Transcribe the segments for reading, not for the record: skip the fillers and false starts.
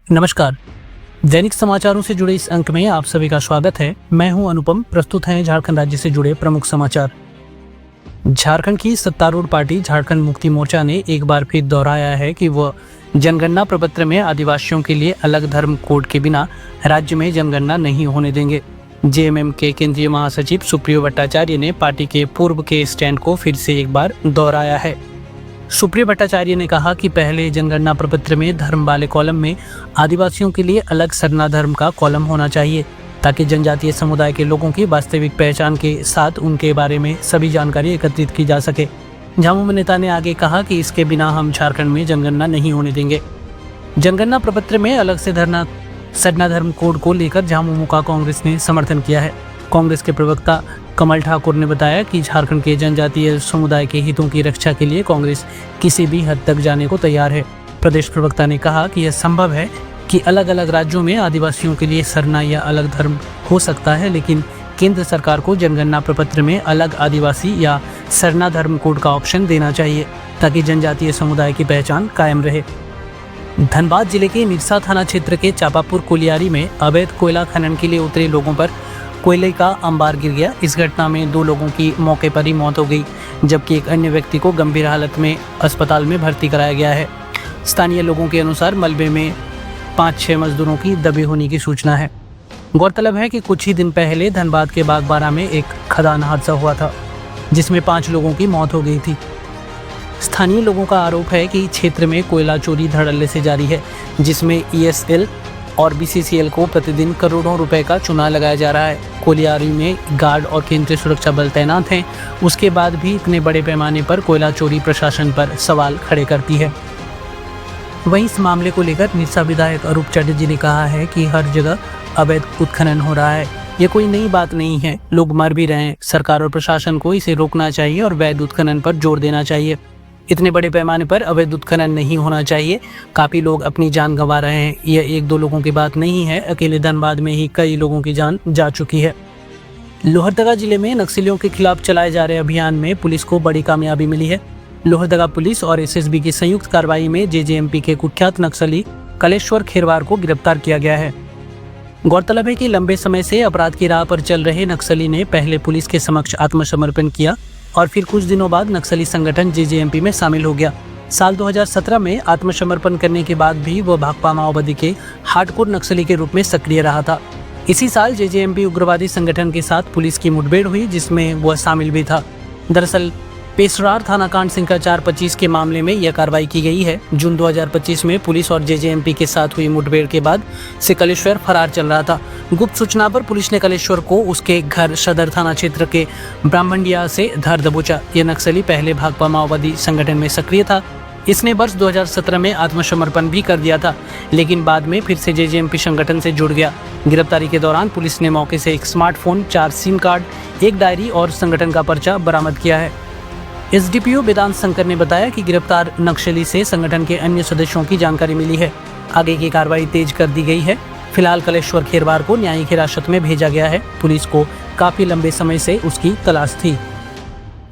नमस्कार। दैनिक समाचारों से जुड़े इस अंक में आप सभी का स्वागत है। मैं हूं अनुपम। प्रस्तुत हैं झारखंड राज्य से जुड़े प्रमुख समाचार। झारखंड की सत्तारूढ़ पार्टी झारखंड मुक्ति मोर्चा ने एक बार फिर दोहराया है कि वह जनगणना प्रपत्र में आदिवासियों के लिए अलग धर्म कोड के बिना राज्य में जनगणना नहीं होने देंगे। जेएमएम के केंद्रीय महासचिव सुप्रियो भट्टाचार्य ने पार्टी के पूर्व के स्टैंड को फिर से एक बार दोहराया है। सुप्रियो भट्टाचार्य ने कहा कि पहले जनगणना प्रपत्र में धर्म वाले कॉलम में आदिवासियों के लिए अलग सरना धर्म का कॉलम होना चाहिए, ताकि जनजातीय समुदाय के लोगों की वास्तविक पहचान के साथ उनके बारे में सभी जानकारी एकत्रित की जा सके। झामुमो नेता ने आगे कहा कि इसके बिना हम झारखंड में जनगणना नहीं होने देंगे। जनगणना प्रपत्र में अलग से सरना धर्म कोड को लेकर झामुमो का कांग्रेस ने समर्थन किया है। कांग्रेस के प्रवक्ता कमल ठाकुर ने बताया कि झारखंड के जनजातीय समुदाय के हितों की रक्षा के लिए कांग्रेस किसी भी हद तक जाने को तैयार है। प्रदेश प्रवक्ता ने कहा कि यह संभव है कि अलग अलग राज्यों में आदिवासियों के लिए सरना या अलग धर्म हो सकता है, लेकिन केंद्र सरकार को जनगणना प्रपत्र में अलग आदिवासी या सरना धर्म कोड का ऑप्शन देना चाहिए, ताकि जनजातीय समुदाय की पहचान कायम रहे। धनबाद जिले के निरसा थाना क्षेत्र के चापापुर कोलियारी में अवैध कोयला खनन के लिए उतरे लोगों पर कोयले का अंबार गिर गया। इस घटना में 2 लोगों की मौके पर ही मौत हो गई, जबकि एक अन्य व्यक्ति को गंभीर हालत में अस्पताल में भर्ती कराया गया है। स्थानीय लोगों के अनुसार मलबे में 5-6 मजदूरों की दबे होने की सूचना है। गौरतलब है कि कुछ ही दिन पहले धनबाद के बागबारा में एक खदान हादसा हुआ था, जिसमें 5 लोगों की मौत हो गई थी। स्थानीय लोगों का आरोप है कि क्षेत्र में कोयला चोरी धड़ल्ले से जारी है, जिसमें ईएसएल और बीसीसीएल को प्रतिदिन करोड़ों रुपए का चूना लगाया जा रहा है। कोलियारी में गार्ड और केंद्रीय सुरक्षा बल तैनात हैं, उसके बाद भी इतने बड़े पैमाने पर कोयला चोरी प्रशासन पर सवाल खड़े करती है। वहीं इस मामले को लेकर निरसा विधायक अरूप चटर्जी ने कहा है कि हर जगह अवैध उत्खनन हो रहा है। ये कोई नई बात नहीं है, लोग मर भी रहे हैं। सरकार और प्रशासन को इसे रोकना चाहिए और वैध उत्खनन पर जोर देना चाहिए। इतने बड़े पैमाने पर अवैध उत्खनन नहीं होना चाहिए। काफ़ी लोग अपनी जान गंवा रहे हैं। यह 1-2 लोगों की बात नहीं है, अकेले धनबाद में ही कई लोगों की जान जा चुकी है। लोहरदगा जिले में नक्सलियों के खिलाफ चलाए जा रहे अभियान में पुलिस को बड़ी कामयाबी मिली है। लोहरदगा पुलिस और एसएसबी की संयुक्त कार्रवाई में जेजेएमपी के कुख्यात नक्सली कलेश्वर खेरवार को गिरफ्तार किया गया है। गौरतलब है कि लंबे समय से अपराध की राह पर चल रहे नक्सली ने पहले पुलिस के समक्ष आत्मसमर्पण किया और फिर कुछ दिनों बाद नक्सली संगठन जेजेएमपी में शामिल हो गया। साल 2017 में आत्मसमर्पण करने के बाद भी वह भाकपा माओवादी के हार्डकोर नक्सली के रूप में सक्रिय रहा था। इसी साल जेजेएमपी उग्रवादी संगठन के साथ पुलिस की मुठभेड़ हुई, जिसमें वह शामिल भी था। दरअसल पेशरार थाना कांड संख्या 425 के मामले में यह कार्रवाई की गई है। जून 2025 में पुलिस और जेजेएमपी के साथ हुई मुठभेड़ के बाद से कलेश्वर फरार चल रहा था। गुप्त सूचना पर पुलिस ने कलेश्वर को उसके घर सदर थाना क्षेत्र के ब्राह्मणडिया से धर दबोचा। यह नक्सली पहले भाकपा माओवादी संगठन में सक्रिय था। इसने वर्ष 2017 में आत्मसमर्पण भी कर दिया था, लेकिन बाद में फिर से जेजेएमपी संगठन से जुड़ गया। गिरफ्तारी के दौरान पुलिस ने मौके से एक स्मार्टफोन, 4 सिम कार्ड, एक डायरी और संगठन का पर्चा बरामद किया है। एसडीपीओ वेदांत शंकर ने बताया कि गिरफ्तार नक्सली से संगठन के अन्य सदस्यों की जानकारी मिली है। आगे की कार्रवाई तेज कर दी गई है। फिलहाल कलेश्वर खेरवार को न्यायिक हिरासत में भेजा गया है। पुलिस को काफी लंबे समय से उसकी तलाश थी।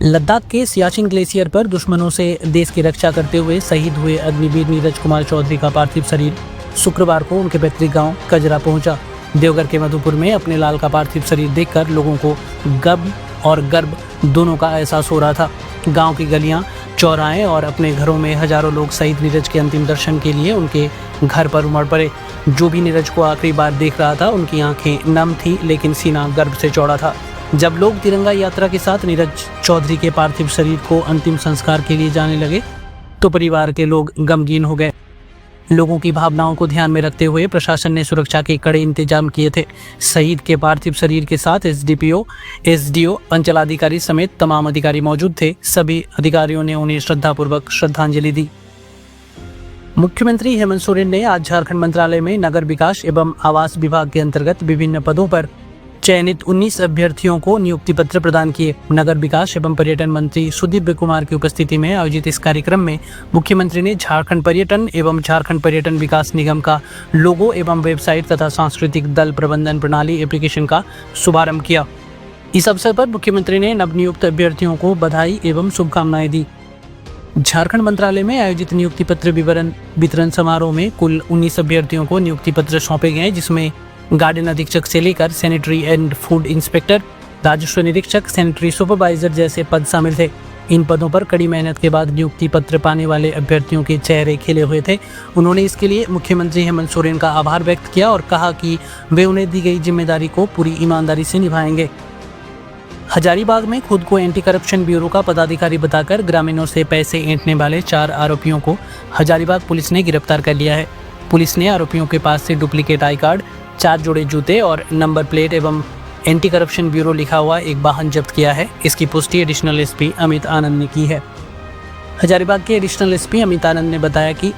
लद्दाख के सियाचिन ग्लेशियर पर दुश्मनों से देश की रक्षा करते हुए शहीद हुए अग्निवीर नीरज कुमार चौधरी का पार्थिव शरीर शुक्रवार को उनके पैतृक गांव कजरा पहुंचा। देवघर के मधुपुर में अपने लाल का पार्थिव शरीर देखकर लोगों को गर्व और गर्व दोनों का एहसास हो रहा था। गांव की गलियां, चौराहे और अपने घरों में हजारों लोग शहीद नीरज के अंतिम दर्शन के लिए उनके घर पर उमड़ पड़े। जो भी नीरज को आखिरी बार देख रहा था, उनकी आंखें नम थी, लेकिन सीना गर्व से चौड़ा था। जब लोग तिरंगा यात्रा के साथ नीरज चौधरी के पार्थिव शरीर को अंतिम संस्कार के लिए जाने लगे, तो परिवार के लोग गमगीन हो गए। लोगों की भावनाओं को ध्यान में रखते हुए प्रशासन ने सुरक्षा के कड़े इंतजाम किए थे। शहीद के पार्थिव शरीर के साथ एसडीपीओ, एसडीओ, अंचलाधिकारी समेत तमाम अधिकारी मौजूद थे। सभी अधिकारियों ने उन्हें श्रद्धापूर्वक श्रद्धांजलि दी। मुख्यमंत्री हेमंत सोरेन ने आज झारखंड मंत्रालय में नगर विकास एवं आवास विभाग के अंतर्गत विभिन्न पदों पर चयनित 19 अभ्यर्थियों को नियुक्ति पत्र प्रदान किए। नगर विकास एवं पर्यटन मंत्री सुदीव्य कुमार की उपस्थिति में आयोजित इस कार्यक्रम में मुख्यमंत्री ने झारखंड पर्यटन एवं झारखंड पर्यटन विकास निगम का लोगो एवं वेबसाइट तथा सांस्कृतिक दल प्रबंधन प्रणाली एप्लीकेशन का शुभारंभ किया। इस अवसर पर मुख्यमंत्री ने नवनियुक्त अभ्यर्थियों को बधाई एवं शुभकामनाएं दी। झारखंड मंत्रालय में आयोजित नियुक्ति पत्र वितरण समारोह में कुल 19 अभ्यर्थियों को नियुक्ति पत्र सौंपे गए, जिसमें गार्डन अधीक्षक से लेकर सैनिटरी एंड फूड इंस्पेक्टर, राजस्व निरीक्षक, सैनिटरी सुपरवाइजर जैसे पद शामिल थे। इन पदों पर कड़ी मेहनत के बाद नियुक्ति पत्र पाने वाले अभ्यर्थियों के चेहरे खिले हुए थे। उन्होंने इसके लिए मुख्यमंत्री हेमंत सोरेन का आभार व्यक्त किया और कहा कि वे उन्हें दी गई जिम्मेदारी को पूरी ईमानदारी से निभाएंगे। हजारीबाग में खुद को एंटी करप्शन ब्यूरो का पदाधिकारी बताकर ग्रामीणों से पैसे ऐंठने वाले 4 आरोपियों को हजारीबाग पुलिस ने गिरफ्तार कर लिया है। पुलिस ने आरोपियों के पास से डुप्लीकेट आई कार्ड, 4 जोड़े जूते और नंबर प्लेट एवं एंटी करप्शन ब्यूरो लिखा हुआ एक वाहन जब्त किया है। इसकी पुष्टि एडिशनल एसपी अमित आनंद ने की है। हजारीबाग के एडिशनल एसपी अमित आनंद ने बताया कि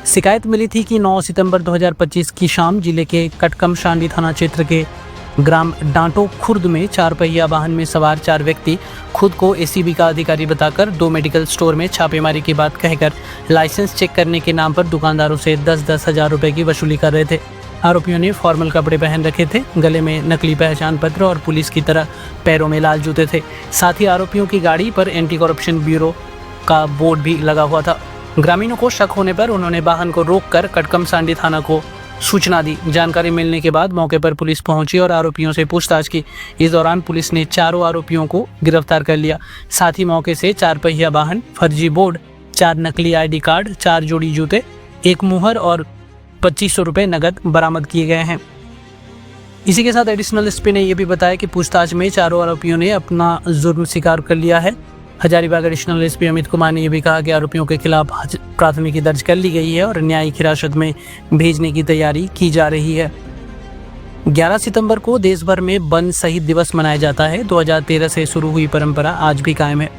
शिकायत मिली थी कि 9 सितंबर 2025 की शाम जिले के कटकमसांडी थाना क्षेत्र के ग्राम डांटो खुर्द में 4 पहिया वाहन में सवार 4 व्यक्ति खुद को एसीबी का अधिकारी बताकर 2 मेडिकल स्टोर में छापेमारी की बात कहकर लाइसेंस चेक करने के नाम पर दुकानदारों से 10-10 हजार रुपए की वसूली कर रहे थे। आरोपियों ने फॉर्मल कपड़े पहन रखे थे, गले में नकली पहचान पत्र और पुलिस की तरह पैरों में लाल जूते थे। साथ ही आरोपियों की गाड़ी पर एंटी करप्शन ब्यूरो का बोर्ड भी लगा हुआ था। ग्रामीणों को शक होने पर उन्होंने वाहन को रोककर कटकमसांडी थाना को सूचना दी। जानकारी मिलने के बाद मौके पर पुलिस पहुंची और आरोपियों से पूछताछ की। इस दौरान पुलिस ने चारों आरोपियों को गिरफ्तार कर लिया। साथ ही मौके से 4 पहिया वाहन, फर्जी बोर्ड, 4 नकली आईडी कार्ड, 4 जोड़ी जूते, 1 मुहर और 2500 रुपये नगद बरामद किए गए हैं। इसी के साथ एडिशनल एसपी ने यह भी बताया कि पूछताछ में चारों आरोपियों ने अपना जुर्म स्वीकार कर लिया है। हजारीबाग एडिशनल एसपी अमित कुमार ने यह भी कहा कि आरोपियों के खिलाफ प्राथमिकी दर्ज कर ली गई है और न्यायिक हिरासत में भेजने की तैयारी की जा रही है। 11 सितंबर को देश भर में वन शहीद दिवस मनाया जाता है। 2013 से शुरू हुई परंपरा आज भी कायम है।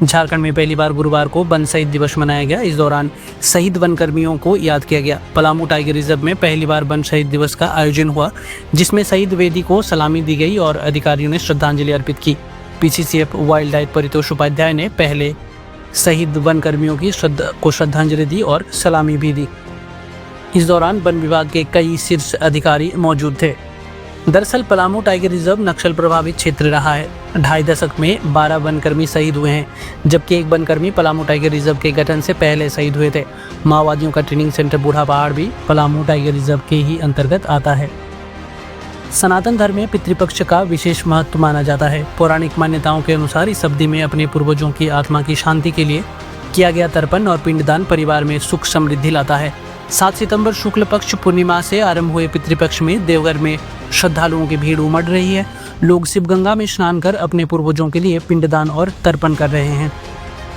झारखंड में पहली बार गुरुवार को वन शहीद दिवस मनाया गया। इस दौरान शहीद वन कर्मियों को याद किया गया। पलामू टाइगर रिजर्व में पहली बार वन शहीद दिवस का आयोजन हुआ, जिसमें शहीद वेदी को सलामी दी गई और अधिकारियों ने श्रद्धांजलि अर्पित की। PCCF wildlife Paritosh Upadhyay ने पहले शहीद वन कर्मियों की श्रद्धांजलि दी और सलामी भी दी। इस दौरान वन विभाग के कई शीर्ष अधिकारी मौजूद थे। दरअसल पलामू टाइगर रिजर्व नक्सल प्रभावित क्षेत्र रहा है। 2.5 दशक में 12 वनकर्मी शहीद हुए हैं, जबकि एक वनकर्मी पलामू टाइगर रिजर्व के गठन से पहले शहीद हुए थे। माओवादियों का ट्रेनिंग सेंटर बूढ़ा पहाड़ भी पलामू टाइगर रिजर्व के ही अंतर्गत आता है। सनातन धर्म में पितृपक्ष का विशेष महत्व माना जाता है। पौराणिक मान्यताओं के अनुसार इस अवधि में अपने पूर्वजों की आत्मा की शांति के लिए किया गया तर्पण और पिंडदान परिवार में सुख समृद्धि लाता है। 7 सितंबर शुक्ल पक्ष पूर्णिमा से आरंभ हुए पितृपक्ष में देवघर में श्रद्धालुओं की भीड़ उमड़ रही है। लोग शिवगंगा में स्नान कर अपने पूर्वजों के लिए पिंडदान और तर्पण कर रहे हैं।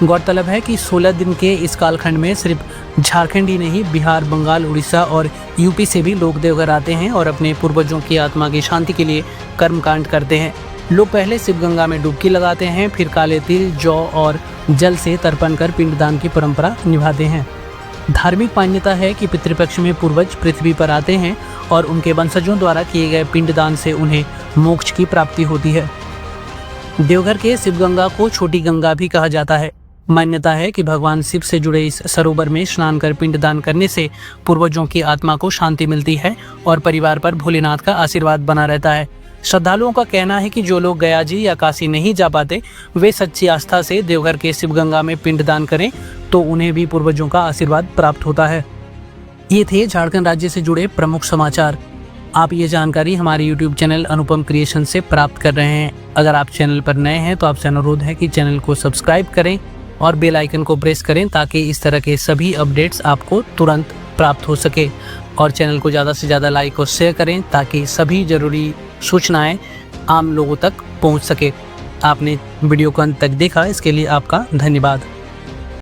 गौरतलब है कि 16 दिन के इस कालखंड में सिर्फ झारखंड ही नहीं, बिहार, बंगाल, उड़ीसा और यूपी से भी लोग देवघर आते हैं और अपने पूर्वजों की आत्मा की शांति के लिए कर्मकांड करते हैं। लोग पहले शिवगंगा में डुबकी लगाते हैं, फिर काले तिल, जौ और जल से तर्पण कर पिंडदान की परंपरा निभाते हैं। धार्मिक मान्यता है कि पितृपक्ष में पूर्वज पृथ्वी पर आते हैं और उनके वंशजों द्वारा किए गए पिंडदान से उन्हें मोक्ष की प्राप्ति होती है। देवघर के शिवगंगा को छोटी गंगा भी कहा जाता है। मान्यता है कि भगवान शिव से जुड़े इस सरोवर में स्नान कर पिंडदान करने से पूर्वजों की आत्मा को शांति मिलती है और परिवार पर भोलेनाथ का आशीर्वाद बना रहता है। श्रद्धालुओं का कहना है कि जो लोग गया जी या काशी नहीं जा पाते, वे सच्ची आस्था से देवघर के शिवगंगा में पिंडदान करें तो उन्हें भी पूर्वजों का आशीर्वाद प्राप्त होता है। ये थे झारखंड राज्य से जुड़े प्रमुख समाचार। आप ये जानकारी हमारे YouTube चैनल अनुपम क्रिएशन से प्राप्त कर रहे हैं। अगर आप चैनल पर नए हैं तो आपसे अनुरोध है कि चैनल को सब्सक्राइब करें और बेल आइकन को प्रेस करें ताकि इस तरह के सभी अपडेट्स आपको तुरंत प्राप्त हो सके। और चैनल को ज़्यादा से ज़्यादा लाइक और शेयर करें ताकि सभी ज़रूरी सूचनाएं आम लोगों तक पहुंच सके। आपने वीडियो को अंत तक देखा, इसके लिए आपका धन्यवाद।